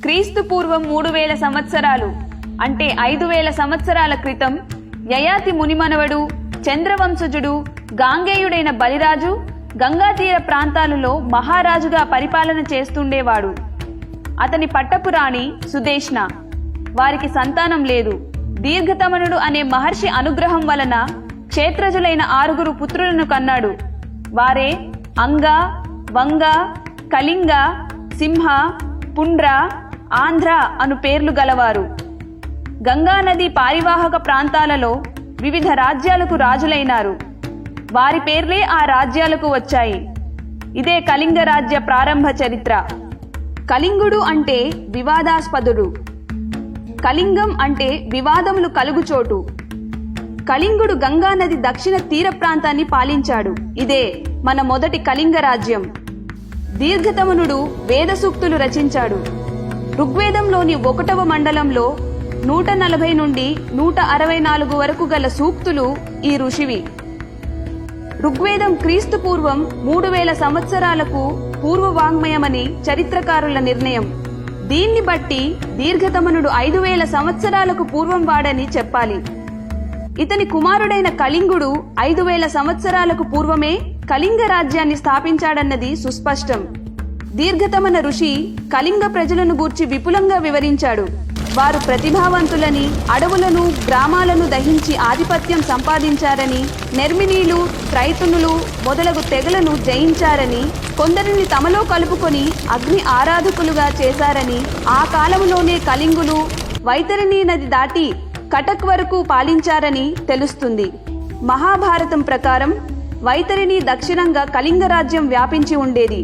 క్రీస్తు పూర్వం 3000 సంవత్సరాలు అంటే 5000 సంవత్సరాల క్రితం యయాతి మునిమనవడు చంద్రవంశజుడు గాంగేయుడైన బలిరాజు గంగా తీర ప్రాంతాలలో మహారాజుగా పరిపాలన చేస్తుండేవాడు. అతని పట్టపురాణి సుదేష్ణ. వారికి సంతానం లేదు. దీర్ఘతమనుడు అనే మహర్షి అనుగ్రహం వలన క్షేత్రజులైన 6 పుత్రులను కన్నాడు. వారే అంగ, వంగ, కళింగ, సింహ, పుండ్ర, ఆంధ్ర అను పేర్లు గలవారు. గంగానది పారివాహక ప్రాంతాలలో వివిధ రాజ్యాలకు రాజులైనారు. వారి పేర్లే ఆ రాజ్యాలకు వచ్చాయి. ఇదే కళింగ రాజ్య ప్రారంభ చరిత్ర. కళింగుడు అంటే వివాదాస్పదుడు, కళింగం అంటే వివాదములు కలుగుచోటు. కళింగుడు గంగానది దక్షిణ తీర ప్రాంతాన్ని పాలించాడు. ఇదే మన మొదటి కళింగ రాజ్యం. దీర్ఘతమనుడు వేద సూక్తులు రచించాడు. ఋగ్వేదంలోని 1వ మండలంలో 140 నుండి 164 వరకు గల సూక్తులు ఈ ఋషివి. ఋగ్వేదం క్రీస్తు పూర్వం 3000 సంవత్సరాలకు పూర్వ వాంగ్మయమని చరిత్రకారుల నిర్ణయం. దీన్ని బట్టి దీర్ఘతమనుడు 5000 సంవత్సరాలకు పూర్వం వాడని చెప్పాలి. ఇతని కుమారుడైన కళింగుడు 5000 సంవత్సరాలకు పూర్వమే కళింగ రాజ్యాన్ని స్థాపించాడన్నది సుస్పష్టం. దీర్ఘతమన ఋషి కళింగ ప్రజలను గూర్చి విపులంగా వివరించాడు. వారు ప్రతిభావంతులని, అడవులను గ్రామాలను దహించి ఆధిపత్యం సంపాదించారని, నెర్మినీలు, త్రైతునులు మొదలగు తెగలను జయించారని, కొందరిని తమలో కలుపుకొని అగ్ని ఆరాధకులుగా చేశారని, ఆ కాలంలోనే కళింగులు వైతరిణీ నది దాటి కటక్ వరకు పాలించారని తెలుస్తుంది. మహాభారతం ప్రకారం వైతరిణి దక్షిణంగా కళింగ రాజ్యం వ్యాపించి ఉండేది.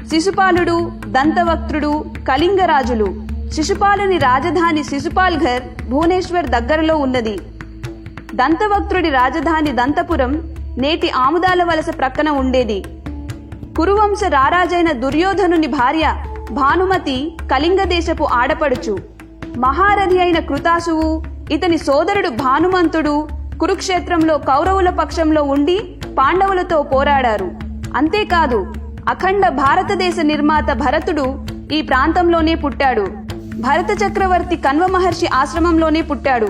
శిశుపాలుడు, దంతవక్త్రుడు కళింగరాజులు. శిశుపాలుని రాజధాని శిశుపాల్ఘర్ భువనేశ్వర్ దగ్గరలో ఉన్నది. దంతవక్త్రుడి రాజధాని దంతపురం నేటి ఆముదాల వలస ప్రక్కన ఉండేది. కురువంశ రారాజైన దుర్యోధనుని భార్య భానుమతి కళింగ దేశపు ఆడపడుచు. మహారథి అయిన కృతాసువు, ఇతని సోదరుడు భానుమంతుడు కురుక్షేత్రంలో కౌరవుల పక్షంలో ఉండి పాండవులతో పోరాడారు. అంతేకాదు అఖండ భారతదేశ నిర్మాత భరతుడు ఈ ప్రాంతంలోనే పుట్టాడు. భరత చక్రవర్తి కణ్వ మహర్షి ఆశ్రమంలోనే పుట్టాడు.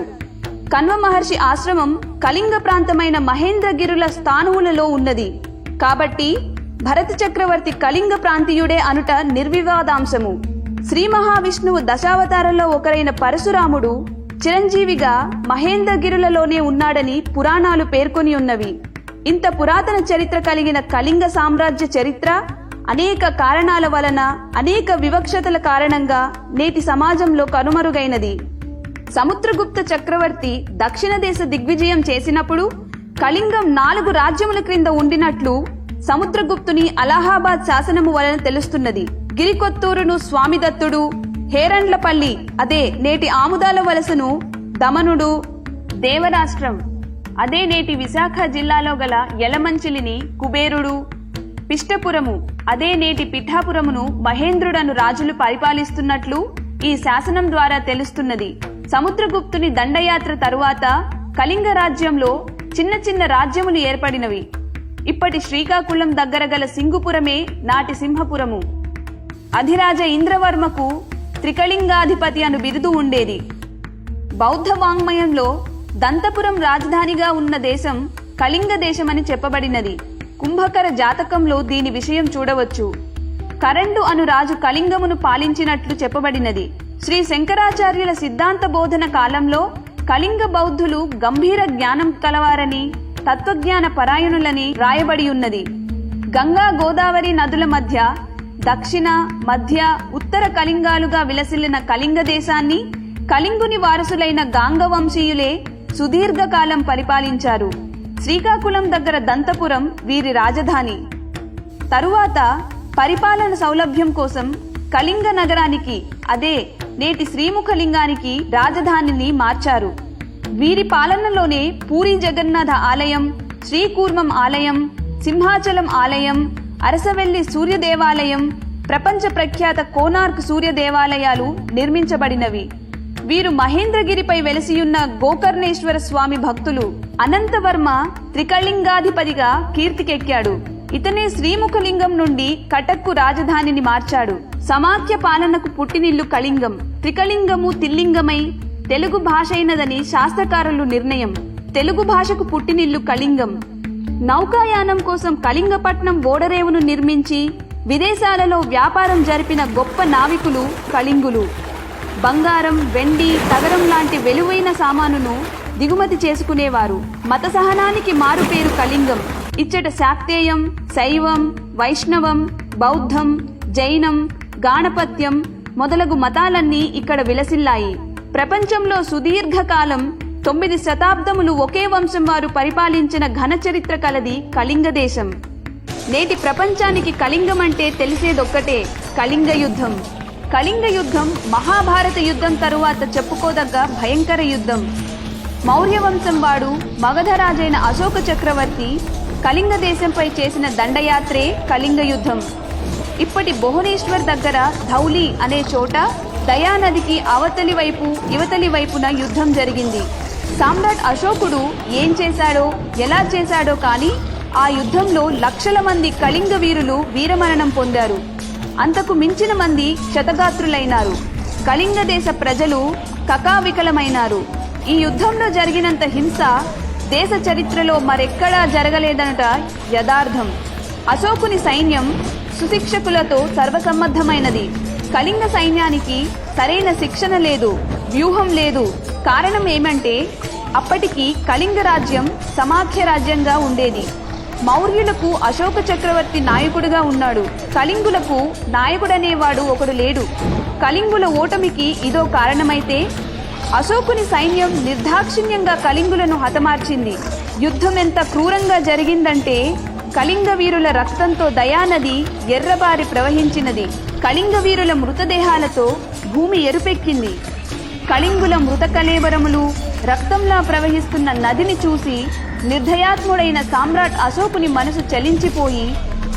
కణ్వ మహర్షి ఆశ్రమం కళింగ ప్రాంతమైన మహేంద్రగిరుల స్థానువులలో ఉన్నది. కాబట్టి భరత చక్రవర్తి కళింగ ప్రాంతీయుడే అనుట నిర్వివాదాంశము. శ్రీ మహావిష్ణువు దశావతారంలో ఒకరైన పరశురాముడు చిరంజీవిగా మహేంద్రగిరులలోనే ఉన్నాడని పురాణాలు పేర్కొని ఉన్నవి. ఇంత పురాతన చరిత్ర కలిగిన కళింగ సామ్రాజ్య చరిత్ర అనేక కారణాల వలన, అనేక వివక్షతల కారణంగా నేటి సమాజంలో కనుమరుగైనది. సముద్రగుప్త చక్రవర్తి దక్షిణ దేశ దిగ్విజయం చేసినప్పుడు కళింగం 4 రాజ్యముల క్రింద ఉండినట్లు సముద్రగుప్తుని అలహాబాద్ శాసనము వలన తెలుస్తున్నది. గిరికొత్తూరును స్వామిదత్తుడు, హేరండ్లపల్లి అదే నేటి ఆముదాల వలసను దమనుడు, దేవరాష్ట్రం అదే నేటి విశాఖ జిల్లాలో గల యలమంచిలిని కుబేరుడు, పిష్టపురము అదే నేటి పిఠాపురమును మహేంద్రుడను రాజులు పరిపాలిస్తున్నట్లు ఈ శాసనం ద్వారా తెలుస్తున్నది. సముద్రగుప్తుని దండయాత్ర తరువాత కళింగ రాజ్యంలో చిన్న చిన్న రాజ్యములు ఏర్పడినవి. ఇప్పటి శ్రీకాకుళం దగ్గర గల సింగుపురమే నాటి సింహపురము. అధిరాజ ఇంద్రవర్మకు త్రికళింగాధిపతి అను బిరుదు ఉండేది. బౌద్ధ వాంగ్మయంలో దంతపురం రాజధానిగా ఉన్న దేశం కళింగ దేశమని చెప్పబడినది. కుంభకర జాతకంలో దీని విషయం చూడవచ్చు. కరండు అను రాజు కళింగమును పాలించినట్లు చెప్పబడినది. శ్రీ శంకరాచార్యుల సిద్ధాంత బోధన కాలంలో కళింగ బౌద్ధులు గంభీర జ్ఞానం కలవారని, తత్వజ్ఞాన పరాయణులని రాయబడి ఉన్నది. గంగా గోదావరి నదుల మధ్య దక్షిణ, మధ్య, ఉత్తర కళింగాలుగా విలసిల్లిన కళింగ దేశాన్ని కళింగుని వారసులైన గాంగ వంశీయులే సుదీర్ఘకాలం పరిపాలించారు. శ్రీకాకుళం దగ్గర దంతపురం వీరి రాజధాని. తరువాత పరిపాలన సౌలభ్యం కోసం కళింగ నగరానికి అదే నేటి శ్రీముఖలింగానికి రాజధానిని మార్చారు. వీరి పాలనలోనే పూరి జగన్నాథ ఆలయం, శ్రీకూర్మం ఆలయం, సింహాచలం ఆలయం, అరసవెల్లి సూర్య దేవాలయం, ప్రపంచ ప్రఖ్యాత కోనార్క్ సూర్య దేవాలయాలు నిర్మించబడినవి. వీరు మహేంద్రగిరిపై వెలసియున్న గోకర్ణేశ్వర స్వామి భక్తులు. అనంతవర్మ త్రికళింగాధిపతిగా కీర్తికెక్కాడు. ఇతనే శ్రీముఖలింగం నుండి కటక్కు రాజధానిని మార్చాడు. సమాఖ్య పాలనకు పుట్టినిల్లు కళింగం. త్రికళింగము తిల్లింగమై తెలుగు భాష అయినదని శాస్త్రకారులు నిర్ణయం. తెలుగు భాషకు పుట్టినిల్లు కళింగం. నౌకాయానం కోసం కళింగపట్నం ఓడరేవును నిర్మించి విదేశాలలో వ్యాపారం జరిపిన గొప్ప నావికులు కళింగులు. బంగారం, వెండి, తగరం లాంటి వెలువైన సామానును దిగుమతి చేసుకునేవారు. మత సహనానికి మారుపేరు కళింగం. ఇచ్చట శాక్తేయం, శైవం, వైష్ణవం, బౌద్ధం, జైనం, గాణపత్యం మొదలగు మతాలన్నీ ఇక్కడ విలసిల్లాయి. ప్రపంచంలో సుదీర్ఘకాలం 9 శతాబ్దములు ఒకే వంశం వారు పరిపాలించిన ఘన చరిత్ర కలది కళింగ దేశం. నేటి ప్రపంచానికి కళింగం అంటే తెలిసేదొక్కటే, కళింగ యుద్ధం. కళింగ యుద్ధం మహాభారత యుద్ధం తరువాత చెప్పుకోదగ్గ భయంకర యుద్ధం. మౌర్య వంశం వాడు మగధరాజైన అశోక చక్రవర్తి కళింగ దేశంపై చేసిన దండయాత్రే కళింగ యుద్ధం. ఇప్పటి భువనేశ్వర్ దగ్గర ధౌలి అనే చోట దయానదికి అవతలి వైపు ఇవతలి వైపున యుద్ధం జరిగింది. సామ్రాట్ అశోకుడు ఏం చేశాడో ఎలా చేశాడో కానీ ఆ యుద్ధంలో లక్షల మంది కళింగ వీరులు వీరమరణం పొందారు. అంతకు మించిన మంది క్షతగాత్రులైనారు. కళింగ దేశ ప్రజలు కకావికలమైనారు. ఈ యుద్ధంలో జరిగినంత హింస దేశ చరిత్రలో మరెక్కడా జరగలేదనట యథార్థం. అశోకుని సైన్యం సుశిక్షకులతో సర్వసమ్మద్ధమైనది. కళింగ సైన్యానికి సరైన శిక్షణ లేదు, వ్యూహం లేదు. కారణం ఏమంటే అప్పటికి కళింగ రాజ్యం సమాఖ్య రాజ్యంగా ఉండేది. మౌర్యులకు అశోక చక్రవర్తి నాయకుడిగా ఉన్నాడు. కళింగులకు నాయకుడనేవాడు ఒకడు లేడు. కళింగుల ఓటమికి ఇదో కారణమైతే అశోకుని సైన్యం నిర్దాక్షిణ్యంగా కళింగులను హతమార్చింది. యుద్ధం ఎంత క్రూరంగా జరిగిందంటే కళింగ వీరుల రక్తంతో దయానది ఎర్రబారి ప్రవహించినది. కళింగ వీరుల మృతదేహాలతో భూమి ఎరుపెక్కింది. కళింగుల మృత కళేబరములు రక్తంలా ప్రవహిస్తున్న నదిని చూసి నిర్దయాత్ముడైన సామ్రాట్ అశోకుని మనసు చలించిపోయి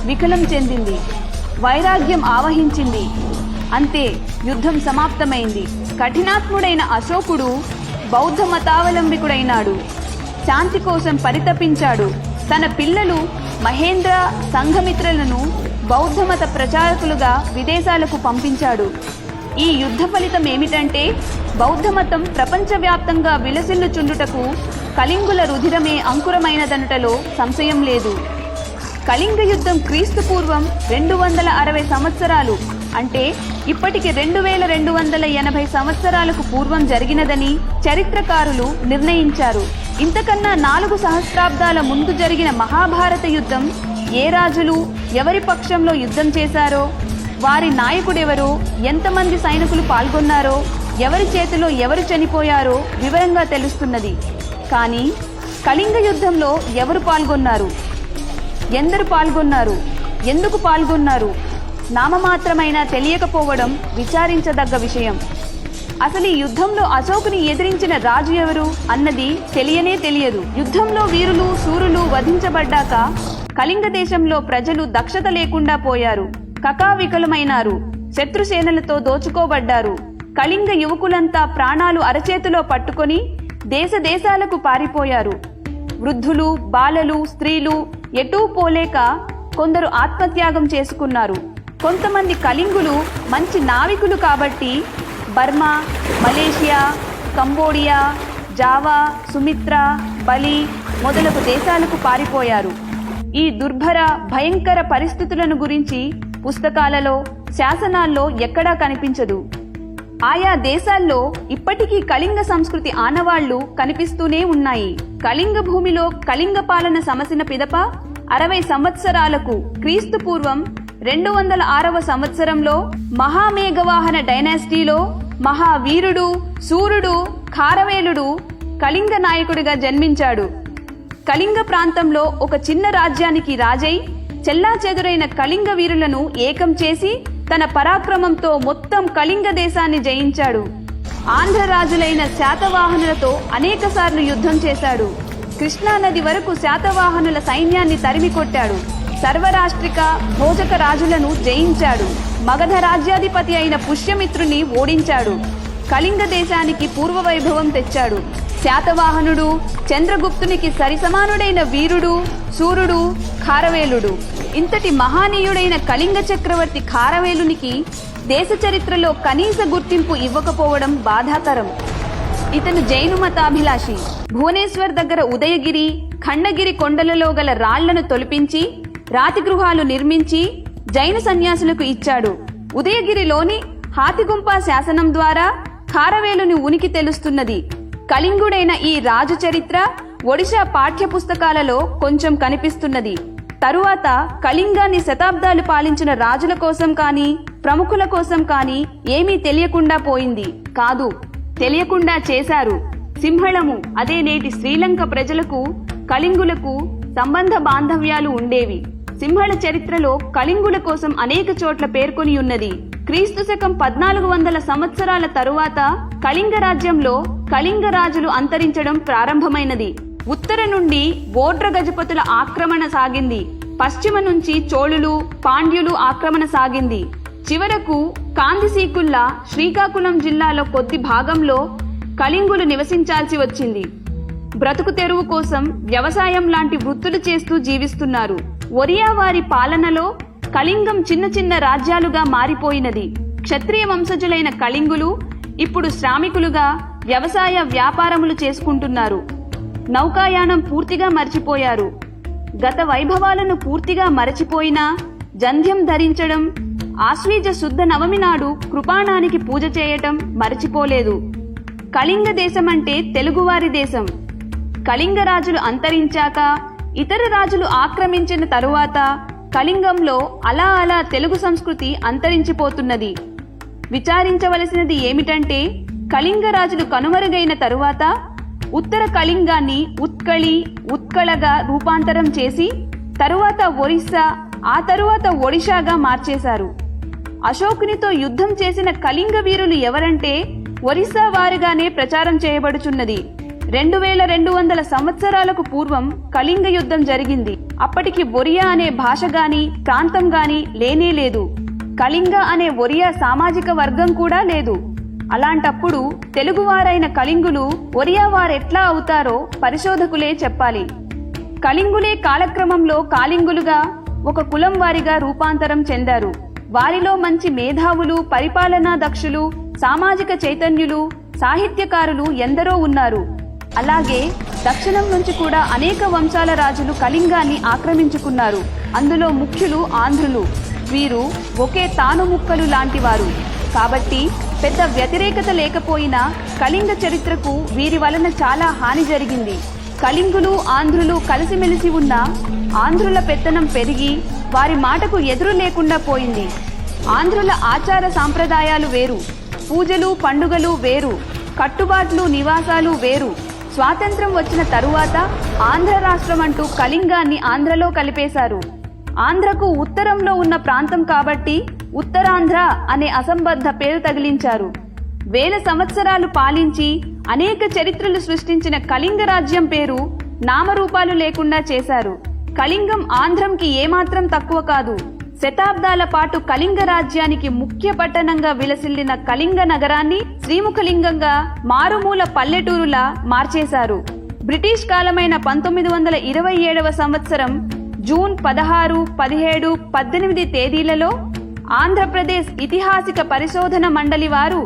వికలం చెందింది. వైరాగ్యం ఆవహించింది. అంతే, యుద్ధం సమాప్తమైంది. కఠినాత్ముడైన అశోకుడు బౌద్ధ మతావలంబికుడైనాడు. శాంతి కోసం పరితపించాడు. తన పిల్లలు మహేంద్ర, సంఘమిత్రులను బౌద్ధమత ప్రచారకులుగా విదేశాలకు పంపించాడు. ఈ యుద్ధ ఫలితం ఏమిటంటే బౌద్ధమతం ప్రపంచవ్యాప్తంగా విలసిల్లుచుండుటకు కళింగుల రుధిరమే అంకురమైనదనుటలో సంశయం లేదు. కళింగ యుద్ధం క్రీస్తు పూర్వం 260 సంవత్సరాలు అంటే ఇప్పటికి 2280 సంవత్సరాలకు పూర్వం జరిగినదని చరిత్రకారులు నిర్ణయించారు. ఇంతకన్నా 4 సహస్రాబ్దాల ముందు జరిగిన మహాభారత యుద్ధం ఏ రాజులు ఎవరి పక్షంలో యుద్ధం చేశారో, వారి నాయకుడెవరో, ఎంతమంది సైనికులు పాల్గొన్నారో, ఎవరి చేతిలో ఎవరు చనిపోయారో వివరంగా తెలుస్తున్నది. కానీ కళింగ యుద్ధంలో ఎవరు పాల్గొన్నారు, ఎందరు పాల్గొన్నారు, ఎందుకు పాల్గొన్నారు నామమాత్రమైనా తెలియకపోవడం విచారించదగ్గ విషయం. అసలు ఈ యుద్ధంలో అశోకుని ఎదిరించిన రాజు ఎవరు అన్నది తెలియనే తెలియదు. యుద్ధంలో వీరులు శూరులు వధించబడ్డాక కళింగ దేశంలో ప్రజలు దక్షత లేకుండా పోయారు. కకావికలమైనారు. శత్రుసేనలతో దోచుకోబడ్డారు. కళింగ యువకులంతా ప్రాణాలు అరచేతిలో పట్టుకొని దేశ దేశాలకు పారిపోయారు. వృద్ధులు, బాలలు, స్త్రీలు ఎటూ పోలేక కొందరు ఆత్మత్యాగం చేసుకున్నారు. కొంతమంది కళింగులు మంచి నావికులు కాబట్టి Burma, Malaysia, Cambodia, Java, Sumitra, బలి మొదలగు దేశాలకు పారిపోయారు. ఈ దుర్భర భయంకర పరిస్థితులను గురించి పుస్తకాలలో, శాసనాల్లో ఎక్కడా కనిపించదు. ఆయా దేశాల్లో ఇప్పటికీ కళింగ సంస్కృతి ఆనవాళ్లు కనిపిస్తూనే ఉన్నాయి. కళింగ భూమిలో కళింగ పాలన సమసిన పిదప 60 సంవత్సరాలకు క్రీస్తు పూర్వం 206వ సంవత్సరంలో మహామేఘవాహన డైనాసిటీలో మహావీరుడు, శూరుడు ఖారవేలుడు కళింగ నాయకుడిగా జన్మించాడు. కళింగ ప్రాంతంలో ఒక చిన్న రాజ్యానికి రాజై చెల్లాచెదురైన కళింగ వీరులను ఏకం చేసి తన పరాక్రమంతో మొత్తం కళింగ దేశాన్ని జయించాడు. ఆంధ్ర రాజులైన శాతవాహనులతో అనేకసార్లు యుద్ధం చేశాడు. కృష్ణానది వరకు శాతవాహనుల సైన్యాన్ని తరిమి కొట్టాడు. సర్వరాష్ట్రిక భోజక రాజులను జయించాడు. మగధ రాజ్యాధిపతి అయిన పుష్యమిత్రుని ఓడించాడు. కళింగ దేశానికి పూర్వ వైభవం తెచ్చాడు. శాతవాహనుడు, చంద్రగుప్తునికి సరిసమానుడైన వీరుడు, శూరుడు ఖారవేలుడు. ఇంతటి మహానీయుడైన కళింగ చక్రవర్తి ఖారవేలునికి దేశ చరిత్రలో కనీస గుర్తింపు ఇవ్వకపోవడం బాధాకరం. ఇతను జైను మతాభిలాషి. భువనేశ్వర్ దగ్గర ఉదయగిరి, ఖండగిరి కొండలలో గల రాళ్లను తొలిపించి రాతి గృహాలు నిర్మించి జైను సన్యాసులకు ఇచ్చాడు. ఉదయగిరిలోని హాతిగుంప శాసనం ద్వారా ఖారవేలుని ఉనికి తెలుస్తున్నది. కళింగుడైన ఈ రాజు చరిత్ర ఒడిశా పాఠ్య పుస్తకాలలో కొంచెం కనిపిస్తున్నది. తరువాత కళింగాన్ని శతాబ్దాలు పాలించిన రాజుల కోసం కాని ప్రముఖుల కోసం కాని ఏమీ తెలియకుండా పోయింది కాదు, తెలియకుండా చేశారు. సింహళము, అదే నేటి శ్రీలంక ప్రజలకు కళింగులకు సంబంధ బాంధవ్యాలు ఉండేవి. సింహళ చరిత్రలో కళింగుల కోసం అనేక చోట్ల పేర్కొని ఉన్నది. క్రీస్తు శకం 1400 సంవత్సరాల తరువాత కళింగ రాజ్యంలో కళింగ రాజులు అంతరించడం ప్రారంభమైనది. ఉత్తర నుండి ఓడ్ర గజపతుల ఆక్రమణ సాగింది. పశ్చిమ నుంచి చోళులు, పాండ్యులు ఆక్రమణ సాగింది. చివరకు కాందిసీకుల్లా శ్రీకాకుళం జిల్లాలో కొద్ది భాగంలో కళింగులు నివసించాల్సి వచ్చింది. బ్రతుకు తెరువు కోసం వ్యవసాయం లాంటి వృత్తులు చేస్తూ జీవిస్తున్నారు. ఒరియా వారి పాలనలో కళింగం చిన్న చిన్న రాజ్యాలుగా మారిపోయినది. క్షత్రియ వంశజులైన కళింగులు ఇప్పుడు శ్రామికులుగా వ్యవసాయ వ్యాపారములు చేసుకుంటున్నారు. నౌకాయానం పూర్తిగా మర్చిపోయారు. గత వైభవాలను పూర్తిగా మరచిపోయినా జంధ్యం ధరించడం, ఆశ్వీజ శుద్ధ నవమి నాడు కృపాణానికి పూజ చేయటం మరచిపోలేదు. కళింగ దేశమంటే తెలుగువారి దేశం. కళింగ రాజులు అంతరించాక ఇతర రాజులు ఆక్రమించిన తరువాత కళింగంలో అలా అలా తెలుగు సంస్కృతి అంతరించిపోతున్నది. విచారించవలసినది ఏమిటంటే కళింగ రాజులు కనుమరుగైన తరువాత ఉత్తర కళింగాన్ని ఉత్కళి, ఉత్కళగా రూపాంతరం చేసి తరువాత ఒరిస్సా, ఆ తరువాత ఒడిషాగా మార్చేశారు. అశోకునితో యుద్ధం చేసిన కళింగ వీరులు ఎవరంటే ఒరిస్సా వారిగానే ప్రచారం చేయబడుచున్నది. 2200 సంవత్సరాలకు పూర్వం కళింగ యుద్ధం జరిగింది. అప్పటికి ఒరియా అనే భాష గాని ప్రాంతం గాని లేనే లేదు. కళింగ అనే ఒరియా సామాజిక వర్గం కూడా లేదు. అలాంటప్పుడు తెలుగువారైన కళింగులు ఒరియా వారెట్లా అవుతారో పరిశోధకులే చెప్పాలి. కళింగులే కాలక్రమంలో కాళింగులుగా ఒక కులం వారిగా రూపాంతరం చెందారు. వారిలో మంచి మేధావులు, పరిపాలనా దక్షులు, సామాజిక చైతన్యులు, సాహిత్యకారులు ఎందరో ఉన్నారు. అలాగే దక్షిణం నుంచి కూడా అనేక వంశాల రాజులు కళింగాన్ని ఆక్రమించుకున్నారు. అందులో ముఖ్యులు ఆంధ్రులు. వీరు ఒకే తాను ముక్కలు లాంటివారు. కాబట్టి పెద్ద వ్యతిరేకత లేకపోయినా కళింగ చరిత్రకు వీరి వలన చాలా హాని జరిగింది. కళింగులు, ఆంధ్రులు కలిసిమెలిసి ఉన్న ఆంధ్రుల పెత్తనం పెరిగి వారి మాటకు ఎదురు లేకుండా పోయింది. ఆంధ్రుల ఆచార సాంప్రదాయాలు వేరు, పూజలు పండుగలు వేరు, కట్టుబాట్లు నివాసాలు వేరు. స్వాతంత్ర్యం వచ్చిన తరువాత ఆంధ్ర రాష్ట్రం అంటూ కళింగాన్ని ఆంధ్రలో కలిపేశారు. ఆంధ్రకు ఉత్తరంలో ఉన్న ప్రాంతం కాబట్టి ఉత్తరాంధ్ర అనే అసంబద్ధ పేరు తగిలించారు. 1000 సంవత్సరాలు పాలించి అనేక చరిత్రలు సృష్టించిన కళింగ రాజ్యం పేరు నామరూపాలు లేకుండా చేశారు. కళింగం ఆంధ్రంకి ఏమాత్రం తక్కువ కాదు. శతాబ్దాల పాటు కళింగ రాజ్యానికి ముఖ్య పట్టణంగా విలసిల్లిన కళింగ నగరాన్ని శ్రీముఖలింగంగా మారుమూల పల్లెటూరులా మార్చేశారు. బ్రిటిష్ కాలమైన 1927వ సంవత్సరం జూన్ 16, 17, 18 తేదీలలో ఆంధ్రప్రదేశ్ ఇతిహాసిక పరిశోధన మండలి వారు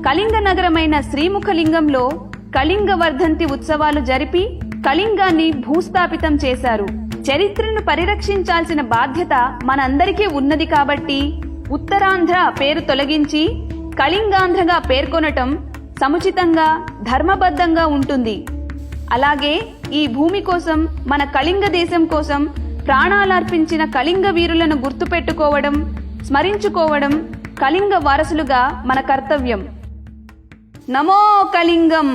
కళింగ నగరమైన శ్రీముఖలింగంలో కళింగ వర్ధంతి ఉత్సవాలు జరిపి కళింగాన్ని భూస్థాపితం చేశారు. చరిత్రను పరిరక్షించాల్సిన బాధ్యత మనందరికీ ఉన్నది కాబట్టి ఉత్తరాంధ్ర పేరు తొలగించి కళింగాంధ్రగా పేర్కొనటం సముచితంగా, ధర్మబద్ధంగా ఉంటుంది. అలాగే ఈ భూమి కోసం, మన కళింగ దేశం కోసం ప్రాణాలర్పించిన కళింగ వీరులను గుర్తుపెట్టుకోవడం, స్మరించుకోవడం కళింగ వారసులుగా మన కర్తవ్యం. నమో కళింగం.